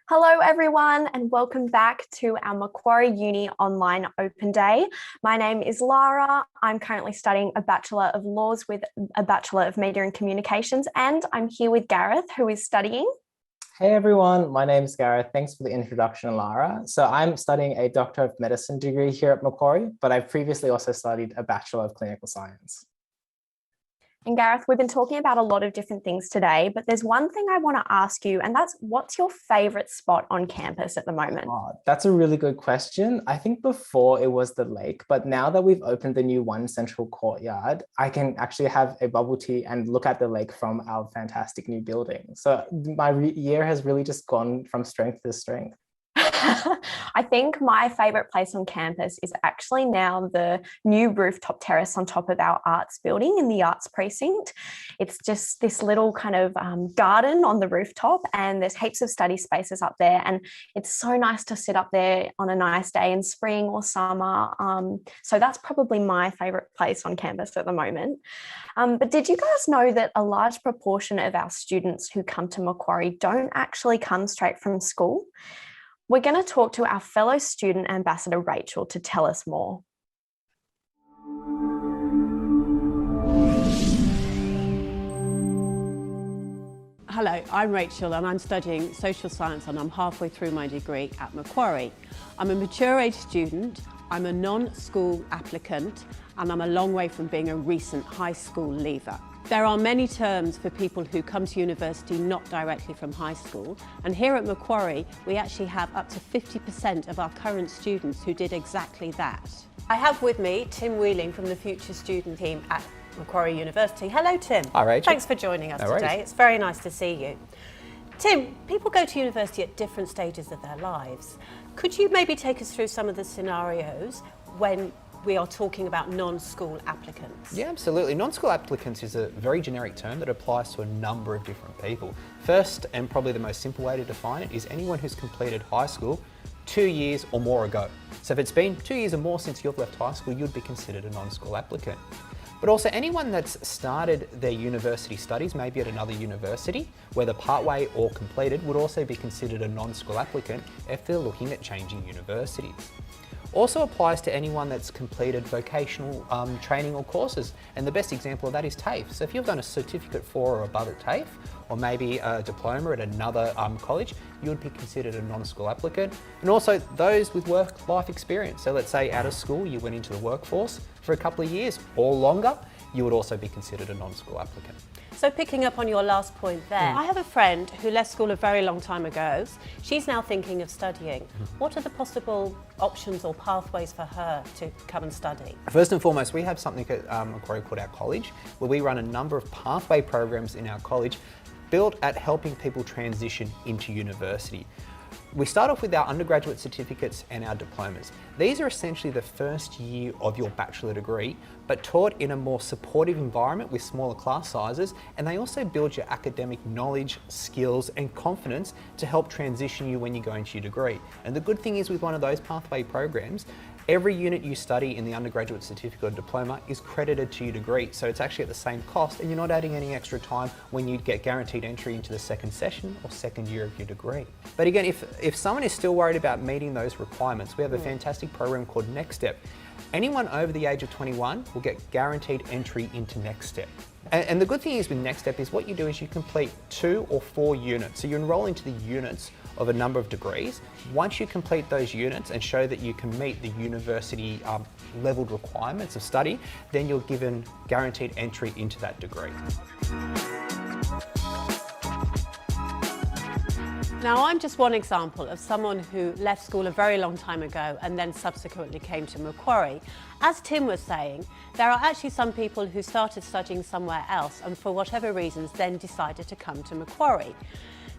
Hello, everyone, and welcome back to our Macquarie Uni Online Open Day. My name is Lara. I'm currently studying a Bachelor of Laws with a Bachelor of Media and Communications, and I'm here with Gareth, who is studying. Hey everyone, my name is Gareth. Thanks for the introduction, Lara. So I'm studying a Doctor of Medicine degree here at Macquarie, but I've previously also studied a Bachelor of Clinical Science. And Gareth, we've been talking about a lot of different things today, but there's one thing I want to ask you, and that's what's your favourite spot on campus at the moment? Oh, that's a really good question. I think before it was the lake, but now that we've opened the new One Central Courtyard, I can actually have a bubble tea and look at the lake from our fantastic new building. So my year has really just gone from strength to strength. I think my favourite place on campus is actually now the new rooftop terrace on top of our arts building in the arts precinct. It's just this little kind of garden on the rooftop, and there's heaps of study spaces up there, and it's so nice to sit up there on a nice day in spring or summer. So that's probably my favourite place on campus at the moment. But did you guys know that a large proportion of our students who come to Macquarie don't actually come straight from school? We're going to talk to our fellow student ambassador, Rachel, to tell us more. Hello, I'm Rachel and I'm studying social science and I'm halfway through my degree at Macquarie. I'm a mature age student, I'm a non-school applicant, and I'm a long way from being a recent high school leaver. There are many terms for people who come to university not directly from high school, and here at Macquarie we actually have up to 50% of our current students who did exactly that. I have with me Tim Wheeling from the Future Student Team at Macquarie University. Hello Tim. Hi Rachel. Thanks for joining us today. It's very nice to see you. Tim, people go to university at different stages of their lives. Could you maybe take us through some of the scenarios when we are talking about non-school applicants? Yeah, absolutely. Non-school applicants is a very generic term that applies to a number of different people. First, and probably the most simple way to define it, is anyone who's completed high school 2 years or more ago. So if it's been 2 years or more since you've left high school, you'd be considered a non-school applicant. But also anyone that's started their university studies, maybe at another university, whether partway or completed, would also be considered a non-school applicant if they're looking at changing universities. Also applies to anyone that's completed vocational training or courses, and the best example of that is TAFE. So if you've done a certificate for or above at TAFE, or maybe a diploma at another college, you would be considered a non-school applicant. And also those with work-life experience. So let's say out of school you went into the workforce for a couple of years or longer, you would also be considered a non-school applicant. So picking up on your last point there, I have a friend who left school a very long time ago. She's now thinking of studying. What are the possible options or pathways for her to come and study? First and foremost, we have something at Macquarie called our college, where we run a number of pathway programs in our college built at helping people transition into university. We start off with our undergraduate certificates and our diplomas. These are essentially the first year of your bachelor degree, but taught in a more supportive environment with smaller class sizes, and they also build your academic knowledge, skills and confidence to help transition you when you go into your degree. And the good thing is with one of those pathway programs, every unit you study in the undergraduate certificate or diploma is credited to your degree, so it's actually at the same cost and you're not adding any extra time when you get guaranteed entry into the second session or second year of your degree. But again, if someone is still worried about meeting those requirements, we have a fantastic program called Next Step. Anyone over the age of 21 will get guaranteed entry into Next Step. And the good thing is with Next Step is what you do is you complete 2 or 4 units. So you enroll into the units of a number of degrees. Once you complete those units and show that you can meet the university leveled requirements of study, then you're given guaranteed entry into that degree. Now, I'm just one example of someone who left school a very long time ago and then subsequently came to Macquarie. As Tim was saying, there are actually some people who started studying somewhere else and for whatever reasons then decided to come to Macquarie.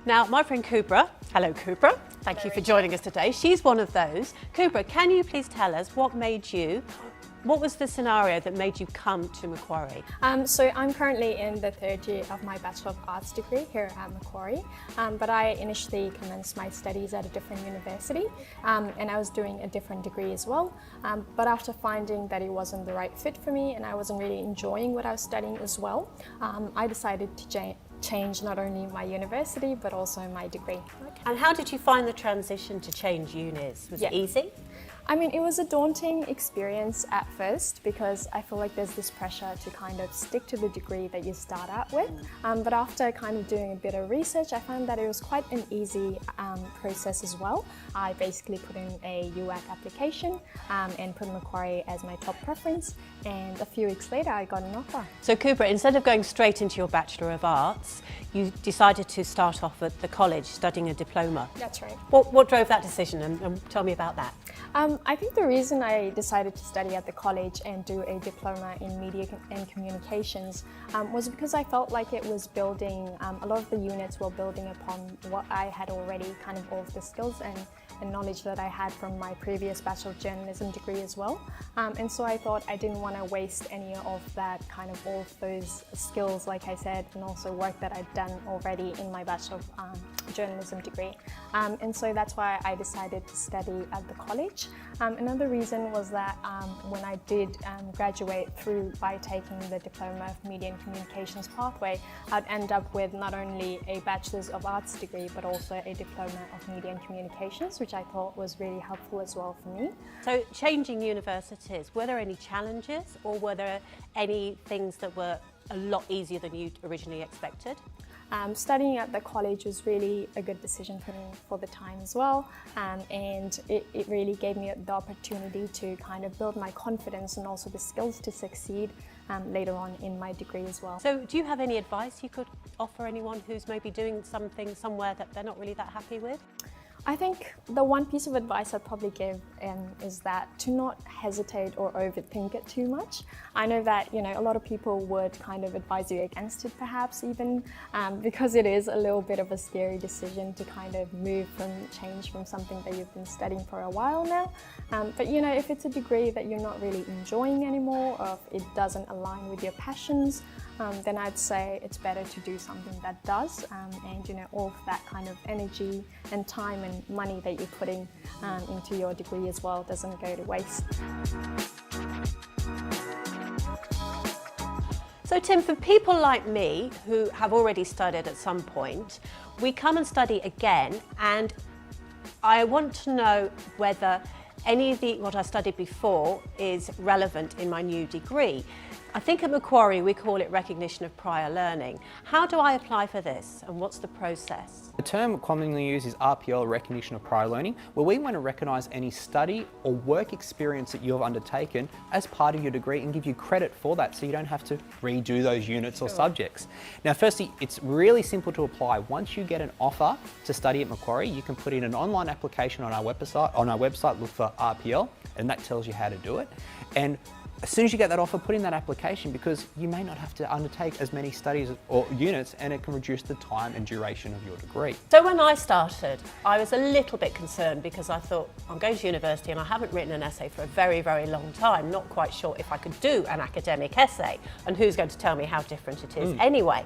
Now, my friend Kubra, hello Kubra, thank you for joining us today. She's one of those. Kubra, can you please tell us what was the scenario that made you come to Macquarie? So I'm currently in the 3rd year of my Bachelor of Arts degree here at Macquarie, but I initially commenced my studies at a different university and I was doing a different degree as well. But after finding that it wasn't the right fit for me and I wasn't really enjoying what I was studying as well, I decided to change not only my university but also my degree. And how did you find the transition to change unis? Was it easy? I mean, it was a daunting experience at first because I feel like there's this pressure to kind of stick to the degree that you start out with. But after kind of doing a bit of research, I found that it was quite an easy process as well. I basically put in a UAC application and put Macquarie as my top preference. And a few weeks later, I got an offer. So Cooper, instead of going straight into your Bachelor of Arts, you decided to start off at the college studying a diploma. That's right. What drove that decision, and tell me about that? I think the reason I decided to study at the college and do a diploma in media and communications was because I felt like it was building, a lot of the units were building upon what I had already, kind of all of the skills and knowledge that I had from my previous Bachelor of Journalism degree as well. And so I thought I didn't want to waste any of that, kind of all of those skills, like I said, and also work that I'd done already in my Bachelor of Journalism degree. And so that's why I decided to study at the college. Another reason was that when I did graduate by taking the Diploma of Media and Communications pathway, I'd end up with not only a Bachelor's of Arts degree, but also a Diploma of Media and Communications, which I thought was really helpful as well for me. So changing universities, were there any challenges, or were there any things that were a lot easier than you originally expected? Studying at the college was really a good decision for me for the time as well, and it really gave me the opportunity to kind of build my confidence and also the skills to succeed later on in my degree as well. So do you have any advice you could offer anyone who's maybe doing something somewhere that they're not really that happy with? I think the one piece of advice I'd probably give is that to not hesitate or overthink it too much. I know that, a lot of people would kind of advise you against it perhaps even, because it is a little bit of a scary decision to kind of change from something that you've been studying for a while now. But if it's a degree that you're not really enjoying anymore, or if it doesn't align with your passions, then I'd say it's better to do something that does, and all of that kind of energy and time and money that you're putting into your degree as well doesn't go to waste. So Tim, for people like me who have already studied at some point, we come and study again, and I want to know whether any of what I studied before is relevant in my new degree. I think at Macquarie we call it recognition of prior learning. How do I apply for this, and what's the process? The term commonly used is RPL, recognition of prior learning, where we want to recognise any study or work experience that you have undertaken as part of your degree and give you credit for that, so you don't have to redo those units or subjects. Now firstly, it's really simple to apply. Once you get an offer to study at Macquarie, you can put in an online application on our website, look for RPL, and that tells you how to do it. And as soon as you get that offer, put in that application, because you may not have to undertake as many studies or units, and it can reduce the time and duration of your degree. So when I started, I was a little bit concerned because I thought, I'm going to university and I haven't written an essay for a very, very long time, not quite sure if I could do an academic essay, and who's going to tell me how different it is anyway.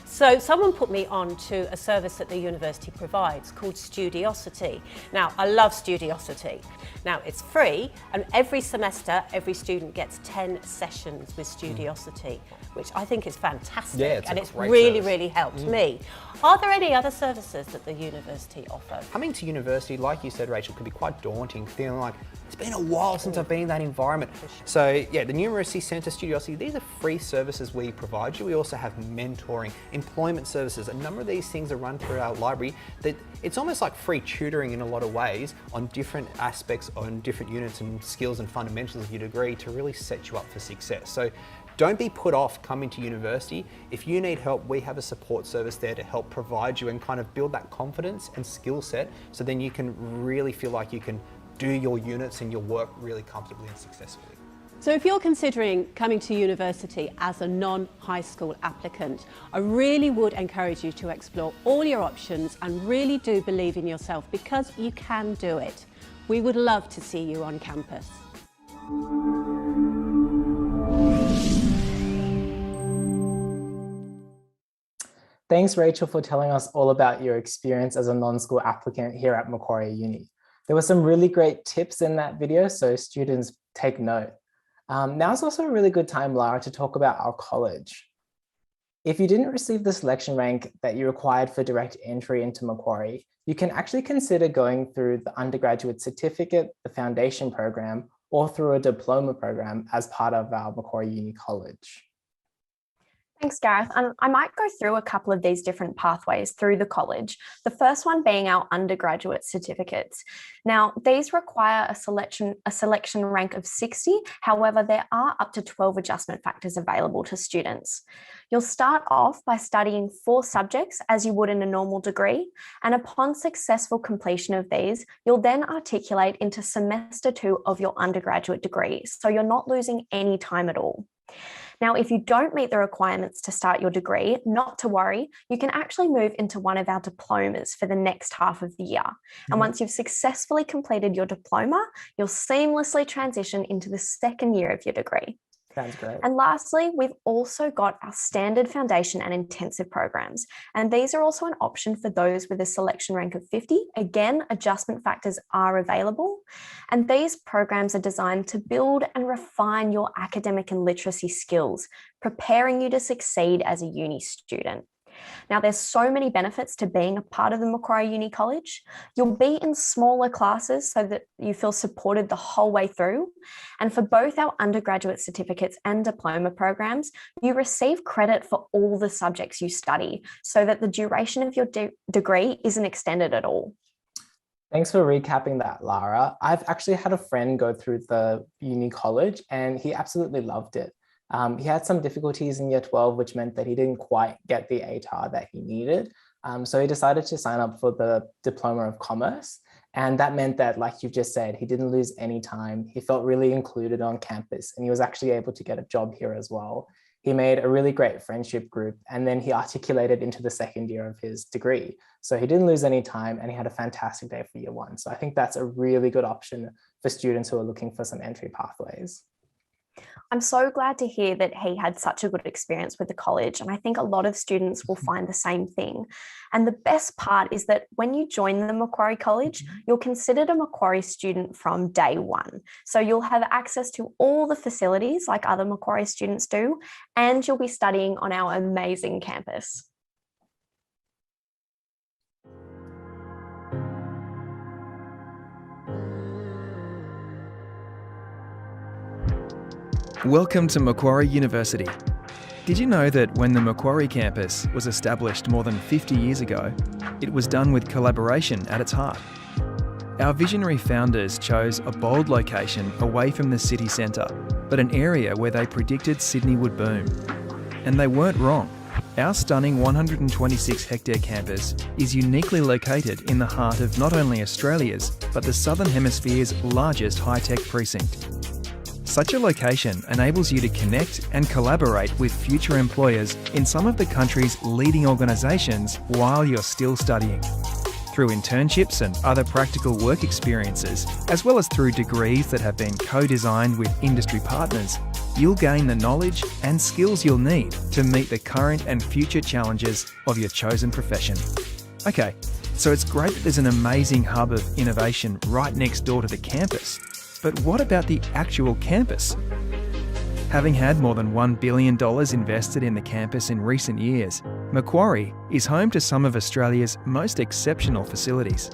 So someone put me on to a service that the university provides called Studiosity. Now, I love Studiosity. Now, it's free, and every semester, every student gets 10 sessions with Studiosity, which I think is fantastic, and it's really helped me. Are there any other services that the university offers? Coming to university, like you said, Rachel, can be quite daunting, feeling like it's been a while since I've been in that environment. So yeah, the Numeracy Centre, Studiosity, these are free services we provide you. We also have mentoring, employment services. A number of these things are run through our library. That it's almost like free tutoring in a lot of ways on different aspects, on different units and skills and fundamentals of your degree to really set you up for success. So don't be put off coming to university. If you need help, we have a support service there to help provide you and kind of build that confidence and skill set, so then you can really feel like you can do your units and your work really comfortably and successfully. So if you're considering coming to university as a non-high school applicant, I really would encourage you to explore all your options and really do believe in yourself, because you can do it. We would love to see you on campus. Thanks, Rachel, for telling us all about your experience as a non-school applicant here at Macquarie Uni. There were some really great tips in that video, so students take note. Now's also a really good time, Lara, to talk about our college. If you didn't receive the selection rank that you required for direct entry into Macquarie, you can actually consider going through the undergraduate certificate, the foundation program, or through a diploma program as part of our Macquarie Uni College. Thanks, Gareth. I might go through a couple of these different pathways through the college. The first one being our undergraduate certificates. Now, these require a selection rank of 60. However, there are up to 12 adjustment factors available to students. You'll start off by studying 4 subjects as you would in a normal degree. And upon successful completion of these, you'll then articulate into semester 2 of your undergraduate degree. So you're not losing any time at all. Now, if you don't meet the requirements to start your degree, not to worry, you can actually move into one of our diplomas for the next half of the year. And once you've successfully completed your diploma, you'll seamlessly transition into the second year of your degree. Sounds great. And lastly, we've also got our standard foundation and intensive programs. And these are also an option for those with a selection rank of 50. Again, adjustment factors are available. And these programs are designed to build and refine your academic and literacy skills, preparing you to succeed as a uni student. Now, there's so many benefits to being a part of the Macquarie Uni College. You'll be in smaller classes so that you feel supported the whole way through. And for both our undergraduate certificates and diploma programs, you receive credit for all the subjects you study so that the duration of your degree isn't extended at all. Thanks for recapping that, Lara. I've actually had a friend go through the uni college and he absolutely loved it. He had some difficulties in year 12, which meant that he didn't quite get the ATAR that he needed. So he decided to sign up for the Diploma of Commerce. And that meant that, like you just said, he didn't lose any time. He felt really included on campus and he was actually able to get a job here as well. He made a really great friendship group and then he articulated into the second year of his degree. So he didn't lose any time and he had a fantastic day for year 1. So I think that's a really good option for students who are looking for some entry pathways. I'm so glad to hear that he had such a good experience with the college, and I think a lot of students will find the same thing. And the best part is that when you join the Macquarie College, you're considered a Macquarie student from day 1. So you'll have access to all the facilities like other Macquarie students do, and you'll be studying on our amazing campus. Welcome to Macquarie University. Did you know that when the Macquarie campus was established more than 50 years ago, it was done with collaboration at its heart? Our visionary founders chose a bold location away from the city centre, but an area where they predicted Sydney would boom. And they weren't wrong. Our stunning 126-hectare campus is uniquely located in the heart of not only Australia's, but the Southern Hemisphere's largest high-tech precinct. Such a location enables you to connect and collaborate with future employers in some of the country's leading organisations while you're still studying. Through internships and other practical work experiences, as well as through degrees that have been co-designed with industry partners, you'll gain the knowledge and skills you'll need to meet the current and future challenges of your chosen profession. Okay, so it's great that there's an amazing hub of innovation right next door to the campus. But what about the actual campus? Having had more than $1 billion invested in the campus in recent years, Macquarie is home to some of Australia's most exceptional facilities.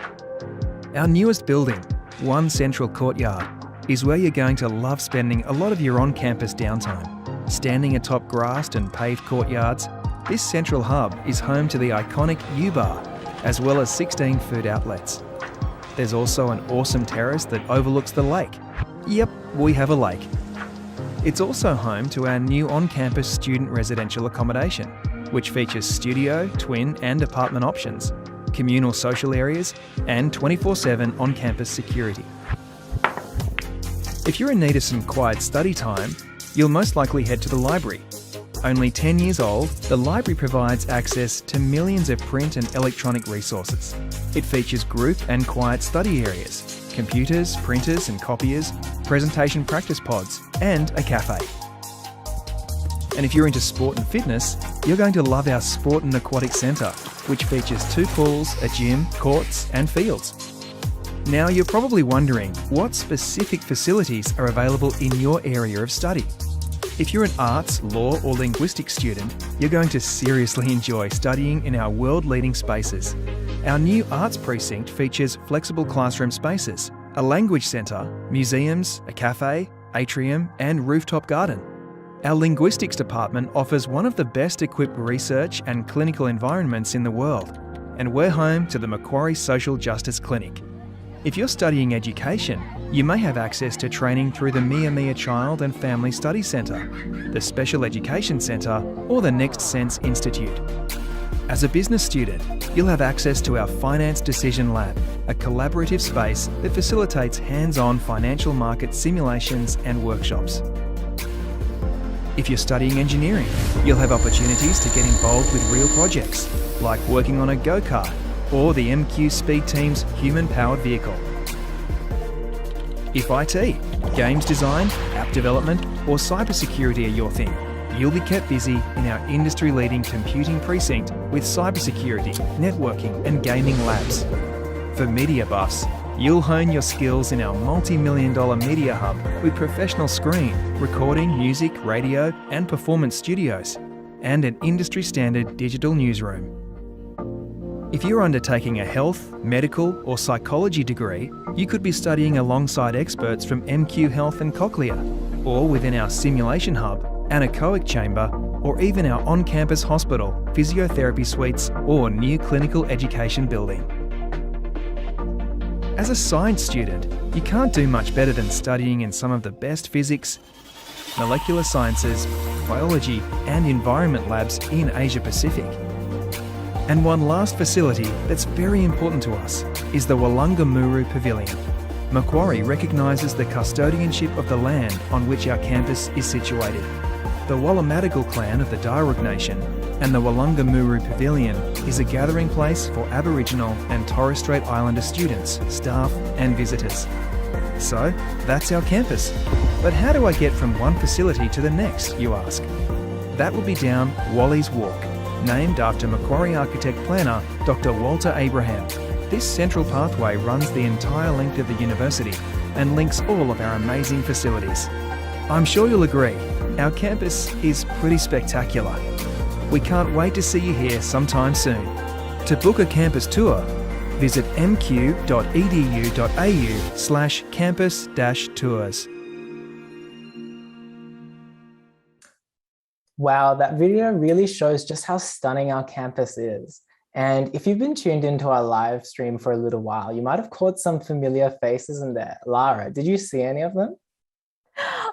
Our newest building, One Central Courtyard, is where you're going to love spending a lot of your on-campus downtime. Standing atop grassed and paved courtyards, this central hub is home to the iconic U-Bar, as well as 16 food outlets. There's also an awesome terrace that overlooks the lake. Yep, we have a lake. It's also home to our new on-campus student residential accommodation, which features studio, twin and apartment options, communal social areas, and 24/7 on-campus security. If you're in need of some quiet study time, you'll most likely head to the library. Only 10 years old, the library provides access to millions of print and electronic resources. It features group and quiet study areas, computers, printers and copiers, presentation practice pods, and a cafe. And if you're into sport and fitness, you're going to love our Sport and Aquatic Centre, which features 2 pools, a gym, courts and fields. Now you're probably wondering what specific facilities are available in your area of study. If you're an arts, law or linguistics student, you're going to seriously enjoy studying in our world-leading spaces. Our new arts precinct features flexible classroom spaces, a language centre, museums, a cafe, atrium and rooftop garden. Our linguistics department offers one of the best equipped research and clinical environments in the world, and we're home to the Macquarie Social Justice Clinic. If you're studying education, you may have access to training through the Mia Mia Child and Family Study Centre, the Special Education Centre or the Next Sense Institute. As a business student, you'll have access to our Finance Decision Lab, a collaborative space that facilitates hands-on financial market simulations and workshops. If you're studying engineering, you'll have opportunities to get involved with real projects, like working on a go-kart or the MQ Speed Team's human-powered vehicle. If IT, games design, app development or cybersecurity are your thing, you'll be kept busy in our industry-leading computing precinct with cybersecurity, networking and gaming labs. For media buffs, you'll hone your skills in our multi-million-dollar media hub with professional screen, recording, music, radio and performance studios, and an industry-standard digital newsroom. If you're undertaking a health, medical or psychology degree, you could be studying alongside experts from MQ Health and Cochlear, or within our simulation hub, anechoic chamber, or even our on-campus hospital, physiotherapy suites or new clinical education building. As a science student, you can't do much better than studying in some of the best physics, molecular sciences, biology and environment labs in Asia Pacific. And one last facility that's very important to us is the Wallangamuru Pavilion. Macquarie recognises the custodianship of the land on which our campus is situated. The Wallamadigal clan of the Darug Nation and the Wallangamuru Pavilion is a gathering place for Aboriginal and Torres Strait Islander students, staff and visitors. So that's our campus. But how do I get from one facility to the next, you ask? That will be down Wally's Walk, named after Macquarie architect planner Dr. Walter Abraham. This central pathway runs the entire length of the university and links all of our amazing facilities. I'm sure you'll agree, our campus is pretty spectacular. We can't wait to see you here sometime soon. To book a campus tour, visit mq.edu.au/campus-tours. Wow, that video really shows just how stunning our campus is. And if you've been tuned into our live stream for a little while, you might have caught some familiar faces in there. Lara, did you see any of them?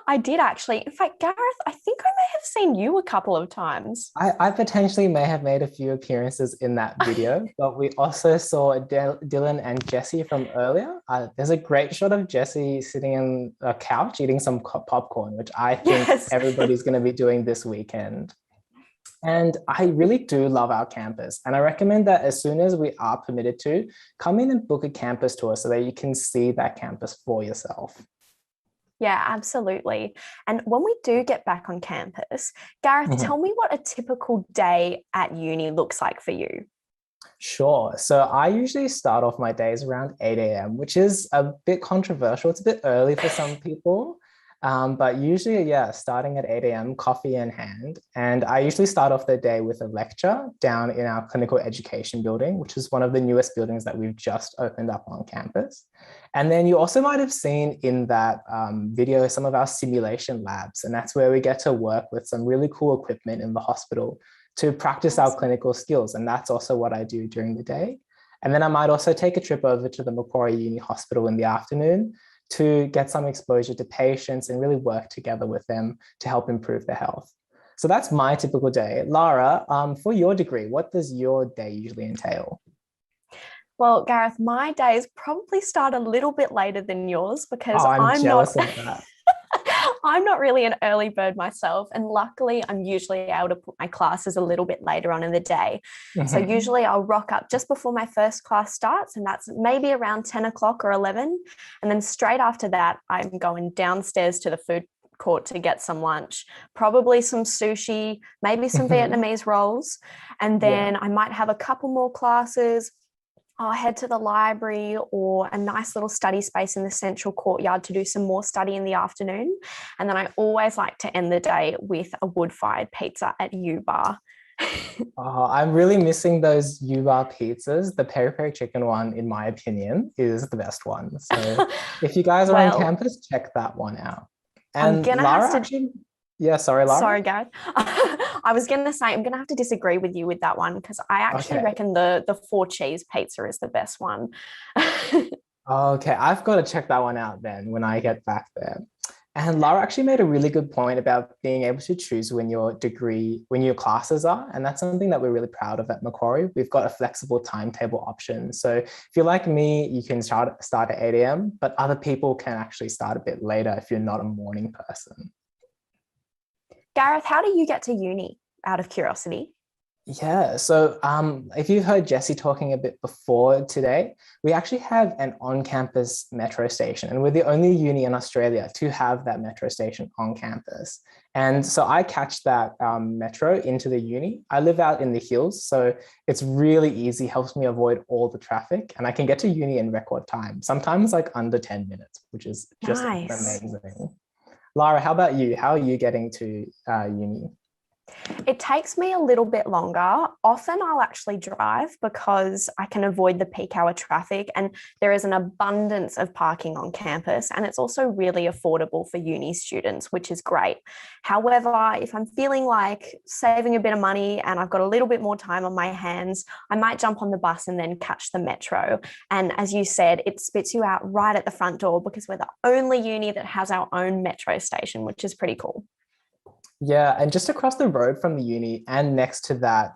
I did actually. In fact, Gareth, I think I may have seen you a couple of times. I potentially may have made a few appearances in that video, but we also saw Dylan and Jessie from earlier. There's a great shot of Jessie sitting on a couch eating some popcorn, which I think everybody's going to be doing this weekend. And I really do love our campus. And I recommend that as soon as we are permitted to, come in and book a campus tour so that you can see that campus for yourself. Yeah, absolutely. And when we do get back on campus, Gareth, tell me what a typical day at uni looks like for you. Sure. So I usually start off my days around 8 a.m., which is a bit controversial. It's a bit early for some people. But usually, starting at 8 a.m., coffee in hand. And I usually start off the day with a lecture down in our clinical education building, which is one of the newest buildings that we've just opened up on campus. And then you also might have seen in that video some of our simulation labs. And that's where we get to work with some really cool equipment in the hospital to practice our clinical skills. And that's also what I do during the day. And then I might also take a trip over to the Macquarie Uni Hospital in the afternoon to get some exposure to patients and really work together with them to help improve their health. So that's my typical day. Lara, for your degree, what does your day usually entail? Well, Gareth, my days probably start a little bit later than yours because I'm jealous of that. I'm not really an early bird myself. And luckily, I'm usually able to put my classes a little bit later on in the day. So usually I'll rock up just before my first class starts, and that's maybe around 10 o'clock or 11. And then straight after that, I'm going downstairs to the food court to get some lunch, probably some sushi, maybe some Vietnamese rolls. And then I might have a couple more classes. I'll head to the library or a nice little study space in the central courtyard to do some more study in the afternoon. And then I always like to end the day with a wood-fired pizza at U-Bar. Oh, I'm really missing those U-Bar pizzas. The peri-peri chicken one, in my opinion, is the best one. So if you guys are on campus, check that one out. And Lara actually, yeah, sorry, Lara. Sorry, Gareth. I was going to say, I'm going to have to disagree with you with that one because I actually reckon the 4 cheese pizza is the best one. Okay, I've got to check that one out then when I get back there. And Lara actually made a really good point about being able to choose when your classes are. And that's something that we're really proud of at Macquarie. We've got a flexible timetable option. So if you're like me, you can start at 8 a.m., but other people can actually start a bit later if you're not a morning person. Gareth, how do you get to uni, out of curiosity? Yeah, so if you heard Jessie talking a bit before today, we actually have an on-campus metro station, and we're the only uni in Australia to have that metro station on campus. And so I catch that metro into the uni. I live out in the hills, so it's really easy, helps me avoid all the traffic, and I can get to uni in record time, sometimes like under 10 minutes, which is just amazing. Lara, how about you? How are you getting to uni? It takes me a little bit longer. Often I'll actually drive because I can avoid the peak hour traffic, and there is an abundance of parking on campus, and it's also really affordable for uni students, which is great. However, if I'm feeling like saving a bit of money and I've got a little bit more time on my hands, I might jump on the bus and then catch the metro. And as you said, it spits you out right at the front door because we're the only uni that has our own metro station, which is pretty cool. Yeah, and just across the road from the uni and next to that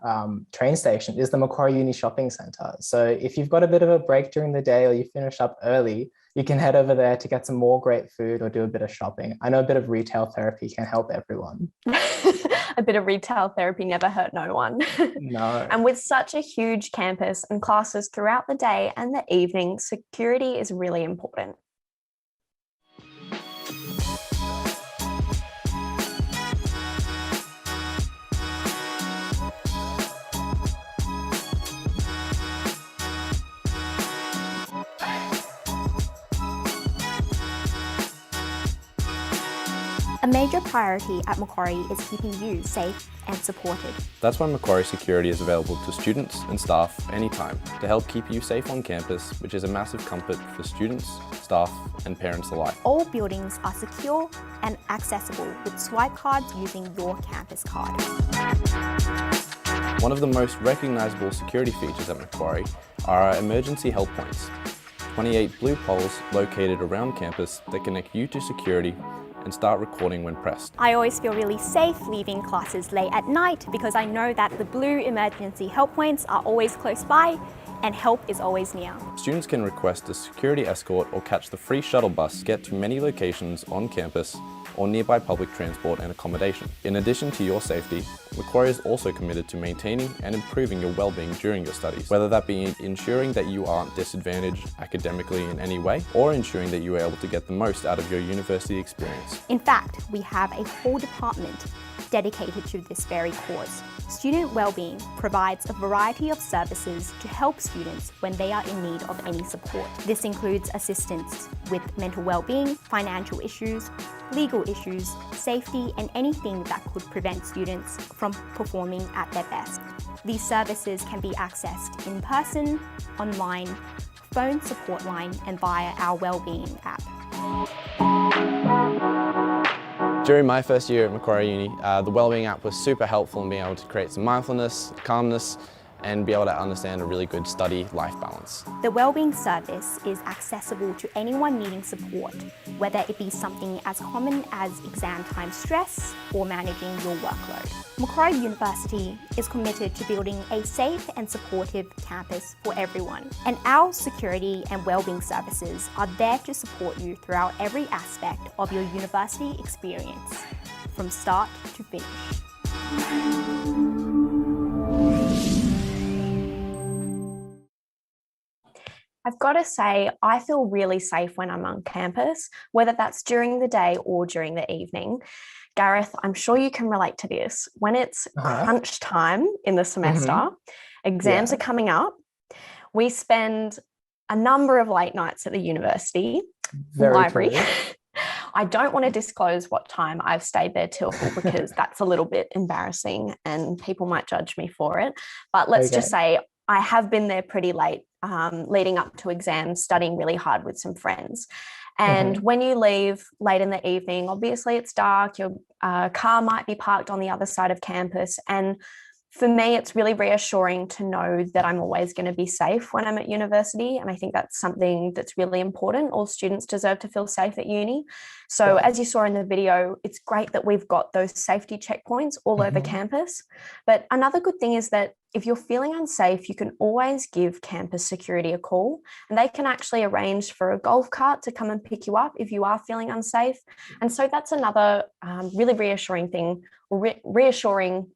train station is the Macquarie Uni Shopping Centre. So if you've got a bit of a break during the day or you finish up early, you can head over there to get some more great food or do a bit of shopping. I know a bit of retail therapy can help everyone. A bit of retail therapy never hurt no one. No. And with such a huge campus and classes throughout the day and the evening, security is really important. A major priority at Macquarie is keeping you safe and supported. That's why Macquarie Security is available to students and staff anytime to help keep you safe on campus, which is a massive comfort for students, staff and parents alike. All buildings are secure and accessible with swipe cards using your campus card. One of the most recognisable security features at Macquarie are our emergency help points. 28 blue poles located around campus that connect you to security and start recording when pressed. I always feel really safe leaving classes late at night because I know that the blue emergency help points are always close by and help is always near. Students can request a security escort or catch the free shuttle bus to get to many locations on campus or nearby public transport and accommodation. In addition to your safety, Macquarie is also committed to maintaining and improving your well-being during your studies, whether that be ensuring that you aren't disadvantaged academically in any way, or ensuring that you are able to get the most out of your university experience. In fact, we have a whole department dedicated to this very cause. Student Wellbeing provides a variety of services to help students when they are in need of any support. This includes assistance with mental well-being, financial issues, legal issues, safety, and anything that could prevent students from performing at their best. These services can be accessed in person, online, phone support line, and via our Wellbeing app. During my first year at Macquarie Uni, the Wellbeing app was super helpful in being able to create some mindfulness, calmness, and be able to understand a really good study-life balance. The Wellbeing service is accessible to anyone needing support, whether it be something as common as exam time stress or managing your workload. Macquarie University is committed to building a safe and supportive campus for everyone, and our security and wellbeing services are there to support you throughout every aspect of your university experience, from start to finish. I've got to say, I feel really safe when I'm on campus, whether that's during the day or during the evening. Gareth, I'm sure you can relate to this. When it's crunch time in the semester, exams are coming up, We spend a number of late nights at the university Very library. true. I don't want to disclose what time I've stayed there till because that's a little bit embarrassing and people might judge me for it. But let's just say I have been there pretty late, leading up to exams, studying really hard with some friends. And when you leave late in the evening, obviously it's dark, your car might be parked on the other side of campus. And for me, it's really reassuring to know that I'm always going to be safe when I'm at university. And I think that's something that's really important. All students deserve to feel safe at uni. So as you saw in the video, it's great that we've got those safety checkpoints all over campus. But another good thing is that if you're feeling unsafe, you can always give campus security a call, and they can actually arrange for a golf cart to come and pick you up if you are feeling unsafe. And so that's another really reassuring thing, or reassuring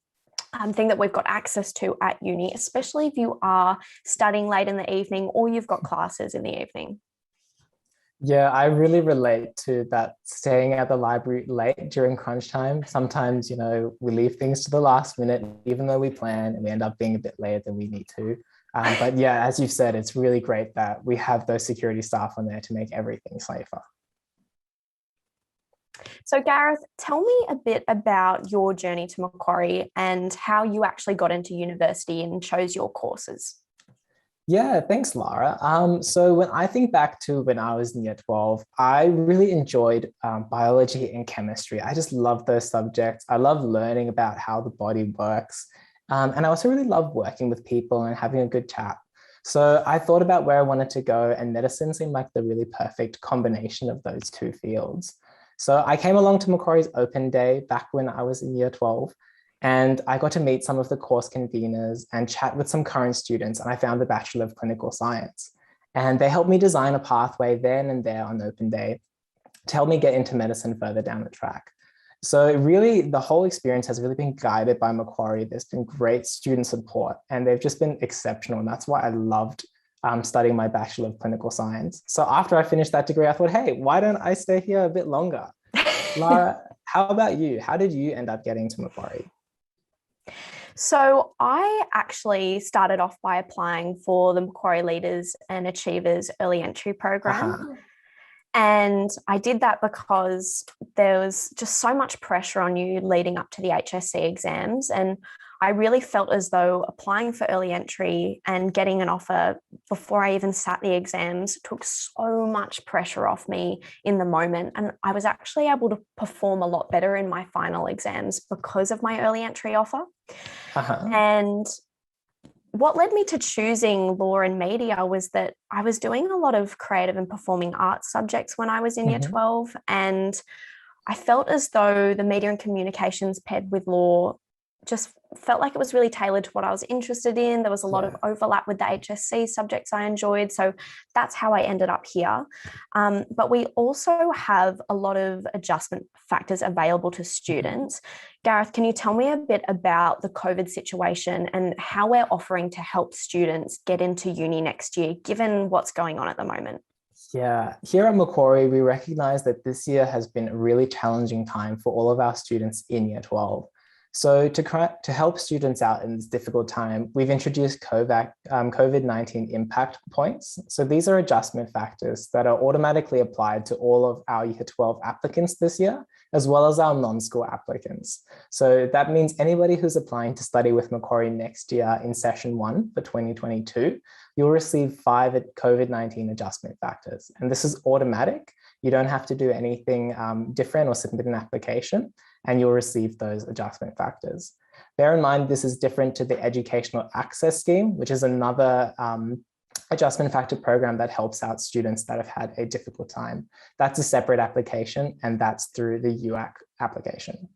thing that we've got access to at uni, especially if you are studying late in the evening or you've got classes in the evening. Yeah, I really relate to that, staying at the library late during crunch time. Sometimes, you know, we leave things to the last minute, even though we plan, and we end up being a bit later than we need to. But yeah, as you've said, it's really great that we have those security staff on there to make everything safer. So Gareth, tell me a bit about your journey to Macquarie and how you actually got into university and chose your courses. Yeah, thanks, Lara. So when I think back to when I was in year 12, I really enjoyed biology and chemistry. I just love those subjects. I love learning about how the body works. And I also really love working with people and having a good chat. So I thought about where I wanted to go, and medicine seemed like the really perfect combination of those two fields. So I came along to Macquarie's open day back when I was in year 12, and I got to meet some of the course conveners and chat with some current students, and I found the Bachelor of Clinical Science. And they helped me design a pathway then and there on open day to help me get into medicine further down the track. So really, the whole experience has really been guided by Macquarie. There's been great student support, and they've just been exceptional. And that's why I loved studying my Bachelor of Clinical Science. So after I finished that degree, I thought, hey, why don't I stay here a bit longer? Lara, how about you? How did you end up getting to Macquarie? So I actually started off by applying for the Macquarie Leaders and Achievers Early Entry Program. And I did that because there was just so much pressure on you leading up to the HSC exams. And I really felt as though applying for early entry and getting an offer before I even sat the exams took so much pressure off me in the moment. And I was actually able to perform a lot better in my final exams because of my early entry offer. And what led me to choosing law and media was that I was doing a lot of creative and performing arts subjects when I was in year 12. And I felt as though the media and communications paired with law just felt like it was really tailored to what I was interested in. There was a lot of overlap with the HSC subjects I enjoyed. So that's how I ended up here. But we also have a lot of adjustment factors available to students. Gareth, can you tell me a bit about the COVID situation and how we're offering to help students get into uni next year, given what's going on at the moment? Yeah, here at Macquarie, we recognize that this year has been a really challenging time for all of our students in year 12. So to help students out in this difficult time, we've introduced COVID-19 impact points. So these are adjustment factors that are automatically applied to all of our year 12 applicants this year, as well as our non-school applicants. So that means anybody who's applying to study with Macquarie next year in session 1 for 2022, you'll receive 5 COVID-19 adjustment factors. And this is automatic. You don't have to do anything different or submit an application, and you'll receive those adjustment factors. Bear in mind, this is different to the Educational Access Scheme, which is another adjustment factor program that helps out students that have had a difficult time. That's a separate application, and that's through the UAC application.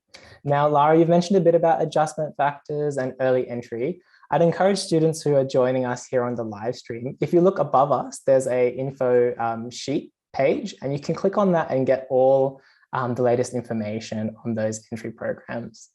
Now, Lara, you've mentioned a bit about adjustment factors and early entry. I'd encourage students who are joining us here on the live stream, if you look above us, there's a info sheet page, and you can click on that and get all the latest information on those entry programs.